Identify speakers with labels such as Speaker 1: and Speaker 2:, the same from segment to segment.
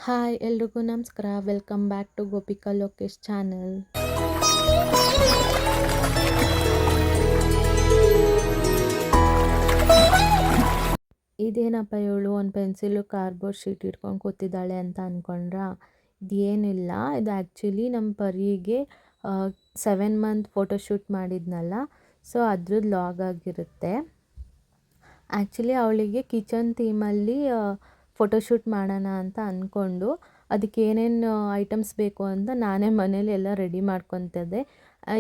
Speaker 1: Hi ಎಲ್ರಿಗೂ ನಮಸ್ಕಾರ. Welcome back to Gopika Lokesh channel. ಇದೇನಪ್ಪ ಇವಳು ಒಂದು ಪೆನ್ಸಿಲು ಕಾರ್ಡ್ಬೋರ್ಡ್ ಶೀಟ್ ಇಟ್ಕೊಂಡು ಕೂತಿದ್ದಾಳೆ ಅಂತ ಅಂದ್ಕೊಂಡ್ರ? ಇದೇನಿಲ್ಲ, ಇದು ಆ್ಯಕ್ಚುಲಿ ನಮ್ಮ ಪರಿಗೆ 7 ಮಂತ್ ಫೋಟೋಶೂಟ್ ಮಾಡಿದ್ನಲ್ಲ, ಸೊ ಅದ್ರದ್ದು ಲಾಗ್ ಆಗಿರುತ್ತೆ. ಆ್ಯಕ್ಚುಲಿ ಅವಳಿಗೆ ಕಿಚನ್ ಥೀಮಲ್ಲಿ ಫೋಟೋಶೂಟ್ ಮಾಡೋಣ ಅಂತ ಅಂದ್ಕೊಂಡು ಅದಕ್ಕೆ ಏನೇನು ಐಟಮ್ಸ್ ಬೇಕು ಅಂತ ನಾನೇ ಮನೇಲಿ ಎಲ್ಲ ರೆಡಿ ಮಾಡ್ಕೊತಿದ್ದೆ.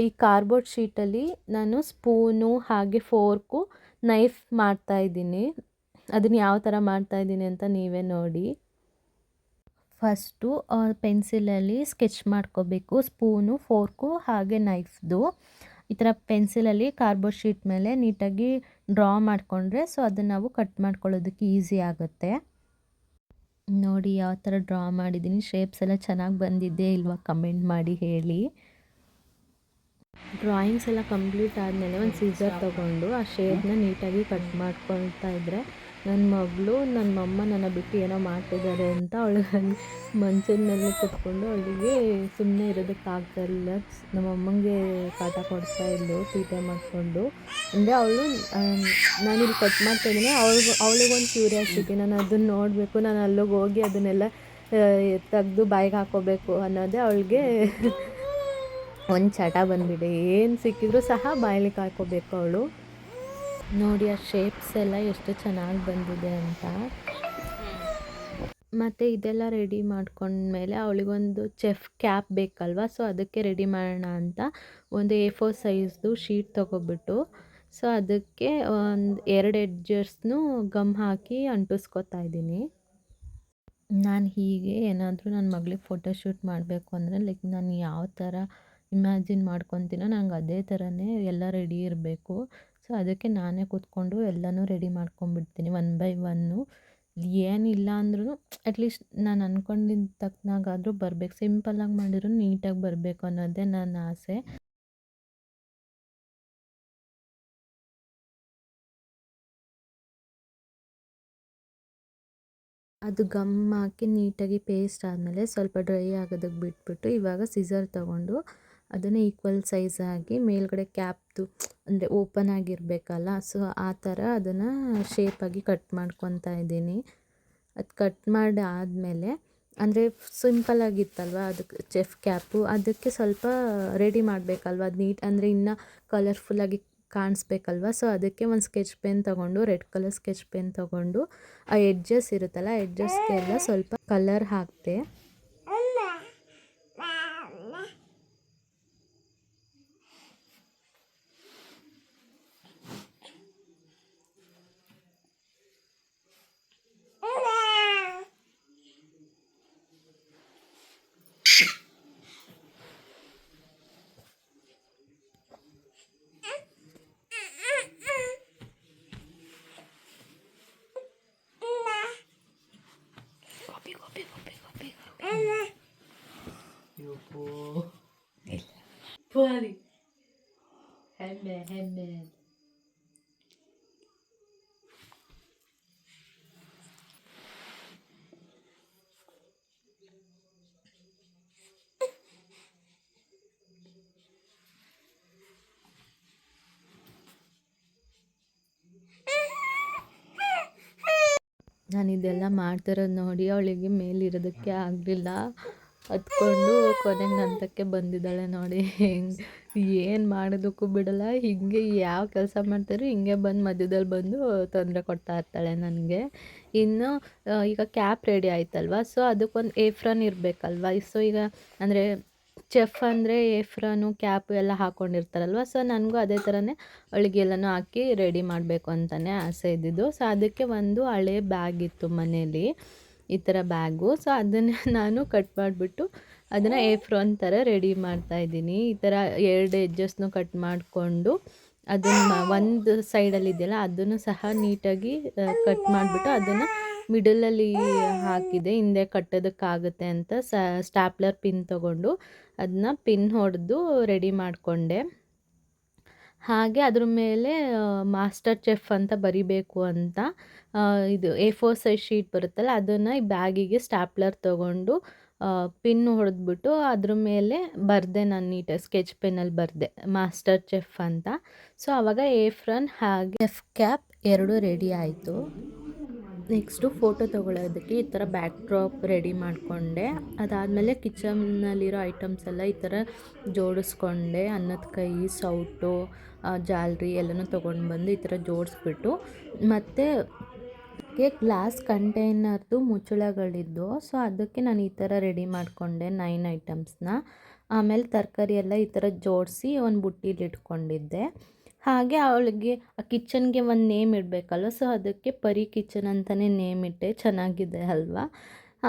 Speaker 1: ಈ ಕಾರ್ಡ್ಬೋರ್ಡ್ ಶೀಟಲ್ಲಿ ನಾನು ಸ್ಪೂನು ಹಾಗೆ ಫೋರ್ಕು ನೈಫ್ ಮಾಡ್ತಾಯಿದ್ದೀನಿ. ಅದನ್ನು ಯಾವ ಥರ ಮಾಡ್ತಾಯಿದ್ದೀನಿ ಅಂತ ನೀವೇ ನೋಡಿ. ಫಸ್ಟು ಪೆನ್ಸಿಲಲ್ಲಿ ಸ್ಕೆಚ್ ಮಾಡ್ಕೋಬೇಕು, ಸ್ಪೂನು ಫೋರ್ಕು ಹಾಗೆ ನೈಫ್ದು. ಈ ಥರ ಪೆನ್ಸಿಲಲ್ಲಿ ಕಾರ್ಡ್ಬೋರ್ಡ್ ಶೀಟ್ ಮೇಲೆ ನೀಟಾಗಿ ಡ್ರಾ ಮಾಡಿಕೊಂಡ್ರೆ ಸೊ ಅದನ್ನು ನಾವು ಕಟ್ ಮಾಡ್ಕೊಳ್ಳೋದಕ್ಕೆ ಈಸಿ ಆಗುತ್ತೆ. ನೋಡಿ ಯಾವ ಥರ ಡ್ರಾ ಮಾಡಿದ್ದೀನಿ. ಶೇಪ್ಸ್ ಎಲ್ಲ ಚೆನ್ನಾಗಿ ಬಂದಿದೆ ಇಲ್ವಾ ಕಮೆಂಟ್ ಮಾಡಿ ಹೇಳಿ. ಡ್ರಾಯಿಂಗ್ಸ್ ಎಲ್ಲ ಕಂಪ್ಲೀಟ್ ಆದಮೇಲೆ ಒಂದು ಸೀಸರ್ ತೊಗೊಂಡು ಆ ಶೇಪ್ನ ನೀಟಾಗಿ ಕಟ್ ಮಾಡ್ಕೊಳ್ತಾ ಇದ್ದರೆ ನನ್ನ ಮಗಳು ನನ್ನ ಮಮ್ಮ ನನ್ನ ಬಿಟ್ಟು ಏನೋ ಮಾಡ್ತಿದ್ದಾರೆ ಅಂತ ಅವಳಿಗೆ ಮಂಚದ ಮೇಲೆ ಕೂತ್ಕೊಂಡು ಅವಳಿಗೆ ಸುಮ್ಮನೆ ಇರೋದಕ್ಕಾಗ್ತಾಯಿರಲಿಲ್ಲ. ನಮ್ಮ ಅಮ್ಮಂಗೆ ಕಾಟ ಕೊಡ್ತಾ ಇದ್ಲು ತೀಟೆ ಮಾಡಿಕೊಂಡು. ಅಂದರೆ ಅವಳು ನಾನಿಲ್ಲಿ ಕಟ್ ಮಾಡ್ತಾಯಿದ್ದೀನಿ, ಅವಳಿಗೊಂದು ಕ್ಯೂರಿಯಾಸಿಟಿ, ನಾನು ಅದನ್ನು ನೋಡಬೇಕು, ನಾನು ಅಲ್ಲಿಗೆ ಹೋಗಿ ಅದನ್ನೆಲ್ಲ ತೆಗೆದು ಬಾಯಿಗೆ ಹಾಕೋಬೇಕು ಅನ್ನೋದೇ ಅವಳಿಗೆ ಒಂದು ಚಟ ಬಂದುಬಿಟ್ಟೆ. ಏನು ಸಿಕ್ಕಿದ್ರೂ ಸಹ ಬಾಯಿಗೆ ಹಾಕೋಬೇಕು ಅವಳು. ನೋಡಿ ಆ ಶೇಪ್ಸ್ ಎಲ್ಲ ಎಷ್ಟು ಚೆನ್ನಾಗಿ ಬಂದಿದೆ ಅಂತ. ಮತ್ತು ಇದೆಲ್ಲ ರೆಡಿ ಮಾಡ್ಕೊಂಡ್ಮೇಲೆ ಅವಳಿಗೊಂದು ಚೆಫ್ ಕ್ಯಾಪ್ ಬೇಕಲ್ವ, ಸೊ ಅದಕ್ಕೆ ರೆಡಿ ಮಾಡೋಣ ಅಂತ ಒಂದು A4 ಸೈಜ್ದು ಶೀಟ್ ತೊಗೊಬಿಟ್ಟು ಸೊ ಅದಕ್ಕೆ ಒಂದು 2 ಎಡ್ಜಸ್ನು ಗಮ್ ಹಾಕಿ ಅಂಟಿಸ್ಕೊತಾ ಇದ್ದೀನಿ. ನಾನು ಹೀಗೆ ಏನಾದರೂ ನನ್ನ ಮಗಳಿಗೆ ಫೋಟೋಶೂಟ್ ಮಾಡಬೇಕು ಅಂದರೆ ಲೈಕ್ ನಾನು ಯಾವ ಥರ ಇಮ್ಯಾಜಿನ್ ಮಾಡ್ಕೊತೀನೋ ನಂಗೆ ಅದೇ ಥರನೇ ಎಲ್ಲ ರೆಡಿ ಇರಬೇಕು. ಸೊ ಅದಕ್ಕೆ ನಾನೇ ಕೂತ್ಕೊಂಡು ಎಲ್ಲನೂ ರೆಡಿ ಮಾಡ್ಕೊಂಬಿಡ್ತೀನಿ 1 ಬೈ 1. ಏನಿಲ್ಲ ಅಂದ್ರೂ ಅಟ್ಲೀಸ್ಟ್ ನಾನು ಅಂದ್ಕೊಂಡಿದ್ದ ತಕ್ಕನಾಗಾದರೂ ಬರಬೇಕು, ಸಿಂಪಲ್ಲಾಗಿ ಮಾಡಿದ್ರು ನೀಟಾಗಿ ಬರಬೇಕು ಅನ್ನೋದೇ ನನ್ನ ಆಸೆ. ಅದು ಗಮ್ ಹಾಕಿ ನೀಟಾಗಿ ಪೇಸ್ಟ್ ಆದಮೇಲೆ ಸ್ವಲ್ಪ ಡ್ರೈ ಆಗೋದಕ್ಕೆ ಬಿಟ್ಬಿಟ್ಟು ಇವಾಗ ಸಿಸರ್ ತೊಗೊಂಡು ಅದನ್ನು ಈಕ್ವಲ್ ಸೈಜ್ ಆಗಿ ಮೇಲ್ಗಡೆ ಕ್ಯಾಪ್ದು ಅಂದರೆ ಓಪನ್ ಆಗಿರಬೇಕಲ್ಲ, ಸೊ ಆ ಥರ ಅದನ್ನು ಶೇಪಾಗಿ ಕಟ್ ಮಾಡ್ಕೊತಾ ಇದ್ದೀನಿ. ಅದು ಕಟ್ ಮಾಡಿ ಆದಮೇಲೆ ಅಂದರೆ ಸಿಂಪಲ್ಲಾಗಿತ್ತಲ್ವ ಅದಕ್ಕೆ ಚೆಫ್ ಕ್ಯಾಪು, ಅದಕ್ಕೆ ಸ್ವಲ್ಪ ರೆಡಿ ಮಾಡಬೇಕಲ್ವ ಅದು ನೀಟ್ ಅಂದರೆ ಇನ್ನೂ ಕಲರ್ಫುಲ್ಲಾಗಿ ಕಾಣಿಸ್ಬೇಕಲ್ವ. ಸೊ ಅದಕ್ಕೆ ಒಂದು ಸ್ಕೆಚ್ ಪೆನ್ ತೊಗೊಂಡು ರೆಡ್ ಕಲರ್ ಸ್ಕೆಚ್ ಪೆನ್ ತೊಗೊಂಡು ಆ ಎಡ್ಜಸ್ ಇರುತ್ತಲ್ಲ ಎಡ್ಜಸ್ಗೆಲ್ಲ ಸ್ವಲ್ಪ ಕಲರ್ ಹಾಕ್ತೆ. Poli. Hemme. ನಾನು ಇದೆಲ್ಲ ಮಾಡ್ತಿರೋದು ನೋಡಿ ಅವಳಿಗೆ ಮೇಲಿರೋದಕ್ಕೆ ಆಗಲಿಲ್ಲ, ಹತ್ಕೊಂಡು ಕೊನೆಗೆ ನಂತಕ್ಕೆ ಬಂದಿದ್ದಾಳೆ ನೋಡಿ. ಏನು ಮಾಡೋದಕ್ಕೂ ಬಿಡಲ್ಲ, ಹೀಗೆ ಯಾವ ಕೆಲಸ ಮಾಡ್ತಾರೋ ಹಿಂಗೆ ಬಂದು ಮಧ್ಯದಲ್ಲಿ ಬಂದು ತೊಂದರೆ ಕೊಡ್ತಾ ಇರ್ತಾಳೆ ನನಗೆ. ಇನ್ನು ಈಗ ಕ್ಯಾಪ್ ರೆಡಿ ಆಯ್ತಲ್ವ, ಸೊ ಅದಕ್ಕೊಂದು ಏಫ್ರನ್ ಇರಬೇಕಲ್ವ. ಸೊ ಈಗ ಅಂದರೆ ಚೆಫ್ ಅಂದರೆ ಏಫ್ರನು ಕ್ಯಾಪು ಎಲ್ಲ ಹಾಕ್ಕೊಂಡಿರ್ತಾರಲ್ವ, ಸೊ ನನಗೂ ಅದೇ ಥರನೇ ಅವಳಿಗೆಲ್ಲನೂ ಹಾಕಿ ರೆಡಿ ಮಾಡಬೇಕು ಅಂತಲೇ ಆಸೆ ಇದ್ದಿದ್ದು. ಸೊ ಅದಕ್ಕೆ ಒಂದು ಹಳೆ ಬ್ಯಾಗ್ ಇತ್ತು ಮನೇಲಿ, ಈ ಥರ ಬ್ಯಾಗು. ಸೊ ಅದನ್ನು ನಾನು ಕಟ್ ಮಾಡಿಬಿಟ್ಟು ಅದನ್ನು ಏಫ್ರಾನ್ ಥರ ರೆಡಿ ಮಾಡ್ತಾಯಿದ್ದೀನಿ. ಈ ಥರ 2 ಎಡ್ಜಸ್ನು ಕಟ್ ಮಾಡಿಕೊಂಡು ಅದನ್ನು ಒಂದು ಸೈಡಲ್ಲಿ ಇದೆಯಲ್ಲ ಅದನ್ನು ಸಹ ನೀಟಾಗಿ ಕಟ್ ಮಾಡಿಬಿಟ್ಟು ಅದನ್ನು ಮಿಡಲಲ್ಲಿ ಹಾಕಿದೆ, ಹಿಂದೆ ಕಟ್ಟೋದಕ್ಕಾಗುತ್ತೆ ಅಂತ ಸ್ಟ್ಯಾಪ್ಲರ್ ಪಿನ್ ತೊಗೊಂಡು ಅದನ್ನ ಪಿನ್ ಹೊಡೆದು ರೆಡಿ ಮಾಡಿಕೊಂಡೆ. ಹಾಗೆ ಅದ್ರ ಮೇಲೆ ಮಾಸ್ಟರ್ ಚೆಫ್ ಅಂತ ಬರಿಬೇಕು ಅಂತ ಇದು A4 ಸೈಜ್ ಶೀಟ್ ಬರುತ್ತಲ್ಲ ಅದನ್ನು ಈ ಬ್ಯಾಗಿಗೆ ಸ್ಟ್ಯಾಪ್ಲರ್ ತೊಗೊಂಡು ಪಿನ್ ಹೊಡೆದ್ಬಿಟ್ಟು ಅದ್ರ ಮೇಲೆ ಬರೆದೆ, ನಾನು ನೀಟಾಗಿ ಸ್ಕೆಚ್ ಪೆನ್ನಲ್ಲಿ ಬರೆದೆ ಮಾಸ್ಟರ್ ಚೆಫ್ ಅಂತ. ಸೊ ಆವಾಗ ಏಫ್ರನ್ ಹಾಗೆ ಚೆಫ್ ಕ್ಯಾಪ್ ಎರಡೂ ರೆಡಿ ಆಯಿತು. ನೆಕ್ಸ್ಟು ಫೋಟೋ ತೊಗೊಳೋದಕ್ಕೆ ಈ ಥರ ಬ್ಯಾಕ್ ಡ್ರಾಪ್ ರೆಡಿ ಮಾಡಿಕೊಂಡೆ. ಅದಾದಮೇಲೆ ಕಿಚನ್ನಲ್ಲಿರೋ ಐಟಮ್ಸ್ ಎಲ್ಲ ಈ ಥರ ಜೋಡಿಸ್ಕೊಂಡೆ. ಅನ್ನದ ಕೈ, ಸೌಟು, ಜಾಲ್ರಿ ಎಲ್ಲನೂ ತೊಗೊಂಡು ಬಂದು ಈ ಥರ ಜೋಡಿಸ್ಬಿಟ್ಟು, ಮತ್ತು ಗ್ಲಾಸ್ ಕಂಟೈನರ್ದು ಮುಚ್ಚಳಗಳಿದ್ದು, ಸೊ ಅದಕ್ಕೆ ನಾನು ಈ ಥರ ರೆಡಿ ಮಾಡಿಕೊಂಡೆ 9 ಐಟಮ್ಸ್ನ. ಆಮೇಲೆ ತರಕಾರಿ ಎಲ್ಲ ಈ ಥರ ಜೋಡಿಸಿ ಒಂದು ಬುಟ್ಟೀಲಿ ಇಟ್ಕೊಂಡಿದ್ದೆ. ಹಾಗೆ ಅವಳಿಗೆ ಆ ಕಿಚನ್ಗೆ ಒಂದು ನೇಮ್ ಇಡಬೇಕಲ್ವ, ಸೊ ಅದಕ್ಕೆ ಪರಿ ಕಿಚನ್ ಅಂತಲೇ ನೇಮ್ ಇಟ್ಟೆ. ಚೆನ್ನಾಗಿದೆ ಅಲ್ವಾ?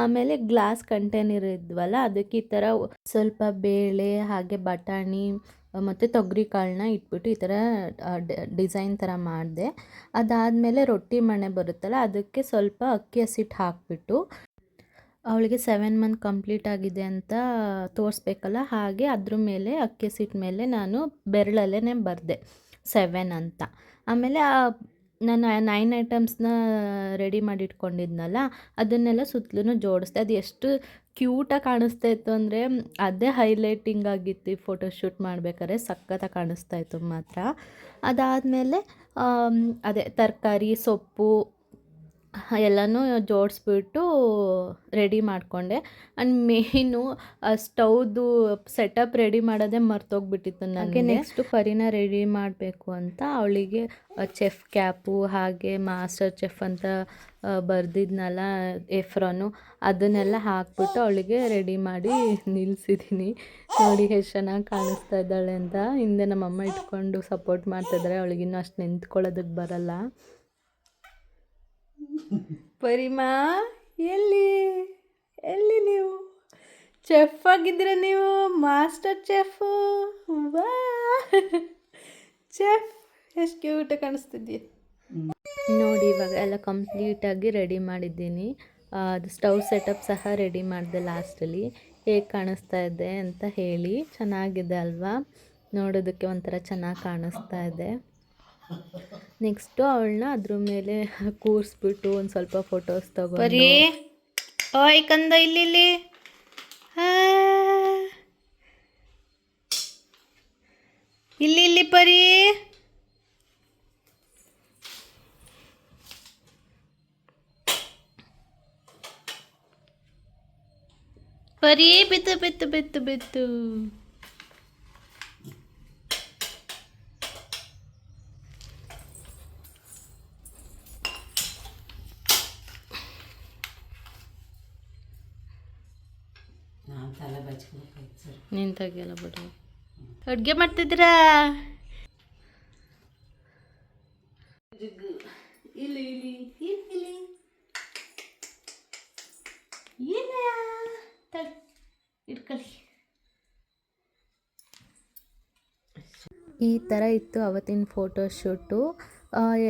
Speaker 1: ಆಮೇಲೆ ಗ್ಲಾಸ್ ಕಂಟೈನರ್ ಇದ್ವಲ್ಲ ಅದಕ್ಕೆ ಈ ಥರ ಸ್ವಲ್ಪ ಬೇಳೆ ಹಾಗೆ ಬಟಾಣಿ ಮತ್ತು ತೊಗರಿ ಕಾಳನ್ನ ಇಟ್ಬಿಟ್ಟು ಈ ಥರ ಡಿಸೈನ್ ಥರ ಮಾಡಿದೆ. ಅದಾದಮೇಲೆ ರೊಟ್ಟಿ ಮಣೆ ಬರುತ್ತಲ್ಲ ಅದಕ್ಕೆ ಸ್ವಲ್ಪ ಅಕ್ಕಿ ಹಸಿಟ್ಟು ಹಾಕಿಬಿಟ್ಟು ಅವಳಿಗೆ 7 ಮಂತ್ ಕಂಪ್ಲೀಟ್ ಆಗಿದೆ ಅಂತ ತೋರಿಸ್ಬೇಕಲ್ಲ, ಹಾಗೆ ಅದ್ರ ಮೇಲೆ ಅಕ್ಕಿ ಹಸಿಟ್ಟು ಮೇಲೆ ನಾನು ಬೆರಳಲ್ಲೇ ಬರೆದೆ 7 ಅಂತ. ಆಮೇಲೆ ನಾನು 9 ಐಟಮ್ಸ್ನ ರೆಡಿ ಮಾಡಿ ಇಟ್ಕೊಂಡಿದ್ನಲ್ಲ ಅದನ್ನೆಲ್ಲ ಸುತ್ತಲೂ ಜೋಡಿಸ್ದೆ. ಅದು ಎಷ್ಟು ಕ್ಯೂಟಾಗಿ ಕಾಣಿಸ್ತಾ ಇತ್ತು ಅಂದರೆ ಅದೇ ಹೈಲೈಟಿಂಗ್ ಆಗಿತ್ತು. ಈ ಫೋಟೋಶೂಟ್ ಮಾಡ್ಬೇಕಾದ್ರೆ ಸಖತ್ತಾಗಿ ಕಾಣಿಸ್ತಾ ಇತ್ತು ಮಾತ್ರ. ಅದಾದಮೇಲೆ ಅದೇ ತರಕಾರಿ, ಸೊಪ್ಪು ಎಲ್ಲನೂ ಜೋಡಿಸ್ಬಿಟ್ಟು ರೆಡಿ ಮಾಡಿಕೊಂಡೆ. ಆ್ಯಂಡ್ ಮೇಯ್ನು ಸ್ಟವ್ದು ಸೆಟಪ್ ರೆಡಿ ಮಾಡೋದೇ ಮರ್ತೋಗ್ಬಿಟ್ಟಿತ್ತು ನನಗೆ. ನೆಕ್ಸ್ಟು ಪರಿನ ರೆಡಿ ಮಾಡಬೇಕು ಅಂತ ಅವಳಿಗೆ ಚೆಫ್ ಕ್ಯಾಪು ಹಾಗೆ ಮಾಸ್ಟರ್ ಚೆಫ್ ಅಂತ ಬರೆದಿದ್ನಲ್ಲ ಏಫ್ರಾನು, ಅದನ್ನೆಲ್ಲ ಹಾಕ್ಬಿಟ್ಟು ಅವಳಿಗೆ ರೆಡಿ ಮಾಡಿ ನಿಲ್ಲಿಸಿದ್ದೀನಿ. ನೋಡಿ ಎಷ್ಟು ಚೆನ್ನಾಗಿ ಕಾಣಿಸ್ತಾ ಇದ್ದಾಳೆ ಅಂತ. ಹಿಂದೆ ನಮ್ಮಮ್ಮ ಇಟ್ಕೊಂಡು ಸಪೋರ್ಟ್ ಮಾಡ್ತಾಯಿದ್ದಾರೆ. ಅವಳಿಗಿನ್ನೂ ಅಷ್ಟು ನಿಂತ್ಕೊಳ್ಳೋದಕ್ಕೆ ಬರಲ್ಲ. ಪರಿಮಾ ಎಲ್ಲಿ ಎಲ್ಲಿ ನೀವು ಚೆಫ್ ಆಗಿದ್ದೀರ? ನೀವು ಮಾಸ್ಟರ್ ಚೆಫ್. ವಾ ಚೆಫ್ ಎಷ್ಟು ಕ್ಯೂಟಾಗಿ ಕಾಣಿಸ್ತಿದ್ದೀಯ ನೋಡಿ. ಇವಾಗ ಎಲ್ಲ ಕಂಪ್ಲೀಟಾಗಿ ರೆಡಿ ಮಾಡಿದ್ದೀನಿ. ಅದು ಸ್ಟವ್ ಸೆಟಪ್ ಸಹ ರೆಡಿ ಮಾಡಿದೆ ಲಾಸ್ಟಲ್ಲಿ. ಹೇಗೆ ಕಾಣಿಸ್ತಾ ಇದೆ ಅಂತ ಹೇಳಿ. ಚೆನ್ನಾಗಿದೆ ಅಲ್ವಾ? ನೋಡೋದಕ್ಕೆ ಒಂಥರ ಚೆನ್ನಾಗಿ ಕಾಣಿಸ್ತಾ ಇದೆ. ನೆಕ್ಸ್ಟು ಅವಳನ್ನ ಅದ್ರ ಮೇಲೆ ಕೂರಿಸ್ಬಿಟ್ಟು ಒಂದು ಸ್ವಲ್ಪ ಫೋಟೋಸ್ ತಗೊಂಡು
Speaker 2: ಪರಿ ಓಯ್ ಕಂದ ಇಲ್ಲಿ ಇಲ್ಲಿ ಪರಿ ಪರಿ ಬಿತ್ತು ಬಿತ್ತು ಬಿತ್ತು ಬಿತ್ತು.
Speaker 1: ನಿಂತಾಗೆಲ್ಲ ಬಿಡು. ಅಡುಗೆ ಮಾಡ್ತಿದ್ದೀರಾ? ಇಲ್ಲಿ ಇಲ್ಲಿ ಇಲ್ಲಿ ಇಟ್ಕೊಳ್ಳಿ. ಈ ಥರ ಇತ್ತು ಅವತ್ತಿನ ಫೋಟೋಶೂಟು.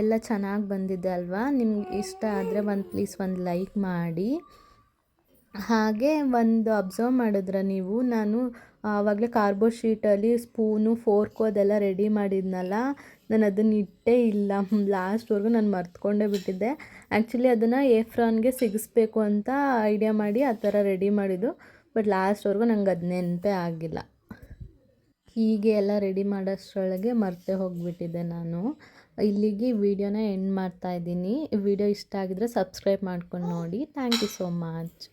Speaker 1: ಎಲ್ಲ ಚೆನ್ನಾಗಿ ಬಂದಿದೆ ಅಲ್ವಾ? ನಿಮ್ಗೆ ಇಷ್ಟ ಆದರೆ ಪ್ಲೀಸ್ ಒಂದು ಲೈಕ್ ಮಾಡಿ. ಹಾಗೆ ಒಂದು ಅಬ್ಸರ್ವ್ ಮಾಡಿದ್ರೆ ನೀವು, ನಾನು ಆವಾಗಲೇ ಕಾರ್ಬೋರ್ಡ್ ಶೀಟಲ್ಲಿ ಸ್ಪೂನು ಫೋರ್ಕು ಅದೆಲ್ಲ ರೆಡಿ ಮಾಡಿದ್ನಲ್ಲ, ನಾನು ಅದನ್ನು ಇಟ್ಟೇ ಇಲ್ಲ. ಲಾಸ್ಟ್ವರೆಗೂ ನಾನು ಮರ್ತ್ಕೊಂಡೇ ಬಿಟ್ಟಿದ್ದೆ. ಆ್ಯಕ್ಚುಲಿ ಅದನ್ನು ಏಫ್ರಾನ್ಗೆ ಸಿಗಿಸ್ಬೇಕು ಅಂತ ಐಡಿಯಾ ಮಾಡಿ ಆ ಥರ ರೆಡಿ ಮಾಡಿದ್ದು. ಬಟ್ ಲಾಸ್ಟ್ವರೆಗೂ ನಂಗೆ ಅದು ನೆನಪೇ ಆಗಿಲ್ಲ. ಹೀಗೆ ಎಲ್ಲ ರೆಡಿ ಮಾಡೋಷ್ಟರೊಳಗೆ ಮರ್ತೇ ಹೋಗಿಬಿಟ್ಟಿದ್ದೆ ನಾನು. ಇಲ್ಲಿಗೆ ವಿಡಿಯೋನ ಎಂಡ್ ಮಾಡ್ತಾಯಿದ್ದೀನಿ. ವಿಡಿಯೋ ಇಷ್ಟ ಆಗಿದ್ರೆ ಸಬ್ಸ್ಕ್ರೈಬ್ ಮಾಡ್ಕೊಂಡು ನೋಡಿ. Thank you so much.